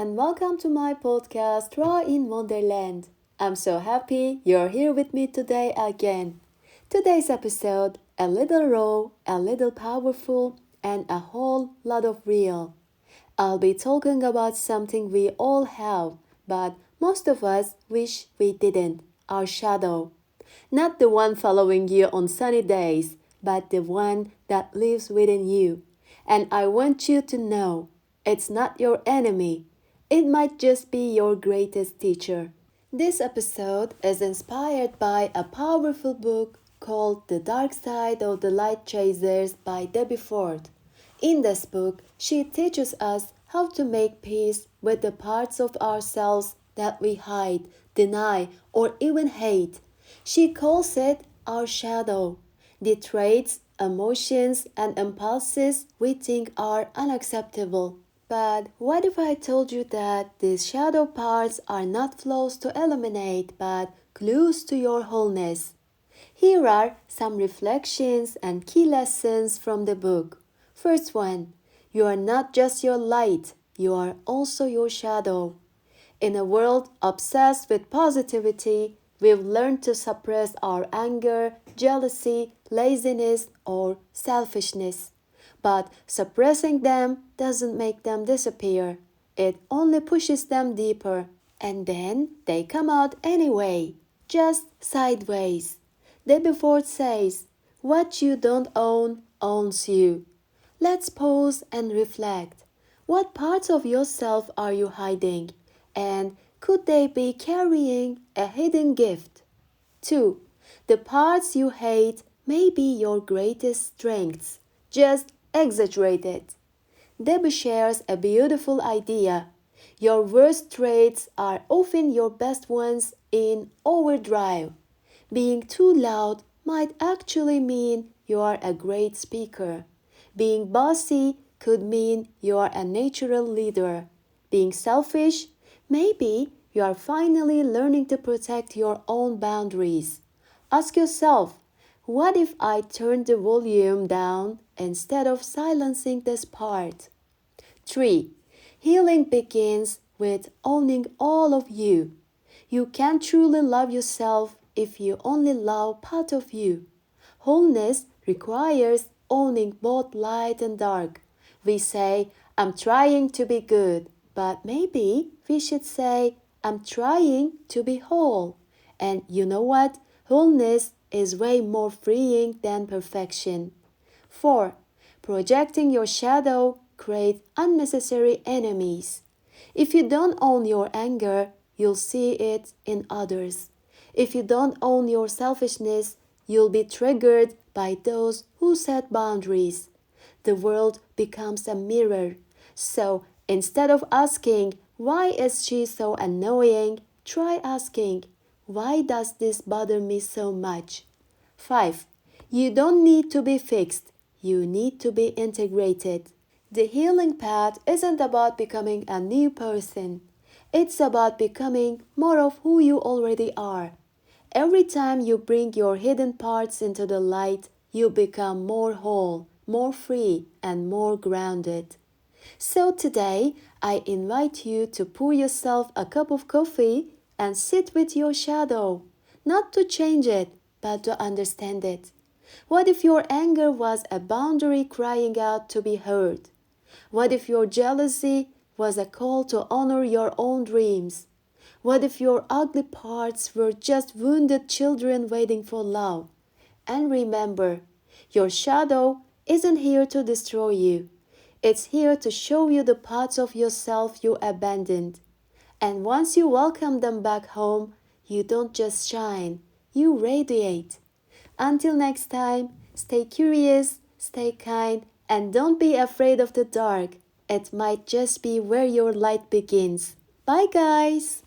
and welcome to my podcast, Raw in Wonderland. I'm so happy you're here with me today again. Today's episode, a little raw, a little powerful, and a whole lot of real. I'll be talking about something we all have, but most of us wish we didn't, our shadow. Not the one following you on sunny days, but the one that lives within you. And I want you to know it's not your enemy. It might just be your greatest teacher. This episode is inspired by a powerful book called The Dark Side of the Light Chasers by Debbie Ford. In this book, she teaches us how to make peace with the parts of ourselves that we hide, deny, or even hate. She calls it our shadow, the traits, emotions, and impulses we think are unacceptable. But what if I told you that these shadow parts are not flaws to eliminate, but clues to your wholeness? Here are some reflections and key lessons from the book. First one, you are not just your light, you are also your shadow. In a world obsessed with positivity, we've learned to suppress our anger, jealousy, laziness, or selfishness. But suppressing them doesn't make them disappear. It only pushes them deeper. And then they come out anyway, just sideways. Debbie Ford says, what you don't own owns you. Let's pause and reflect. What parts of yourself are you hiding? And could they be carrying a hidden gift? 2. The parts you hate may be your greatest strengths, just exaggerated. Debbie shares a beautiful idea. Your worst traits are often your best ones in overdrive. Being too loud might actually mean you are a great speaker. Being bossy could mean you are a natural leader. Being selfish, maybe you are finally learning to protect your own boundaries. Ask yourself, what if I turned the volume down instead of silencing this part? 3. Healing begins with owning all of you. You can't truly love yourself if you only love part of you. Wholeness requires owning both light and dark. We say, I'm trying to be good, but maybe we should say, I'm trying to be whole. And you know what? Wholeness is way more freeing than perfection. 4. Projecting your shadow creates unnecessary enemies. If you don't own your anger, you'll see it in others. If you don't own your selfishness, you'll be triggered by those who set boundaries. The world becomes a mirror. So instead of asking, why is she so annoying? Try asking, why does this bother me so much? 5. You don't need to be fixed. You need to be integrated. The healing path isn't about becoming a new person. It's about becoming more of who you already are. Every time you bring your hidden parts into the light, you become more whole, more free, and more grounded. So today, I invite you to pour yourself a cup of coffee and sit with your shadow, not to change it, but to understand it. What if your anger was a boundary crying out to be heard? What if your jealousy was a call to honor your own dreams? What if your ugly parts were just wounded children waiting for love? And remember, your shadow isn't here to destroy you. It's here to show you the parts of yourself you abandoned. And once you welcome them back home, you don't just shine, you radiate. Until next time, stay curious, stay kind, and don't be afraid of the dark. It might just be where your light begins. Bye, guys!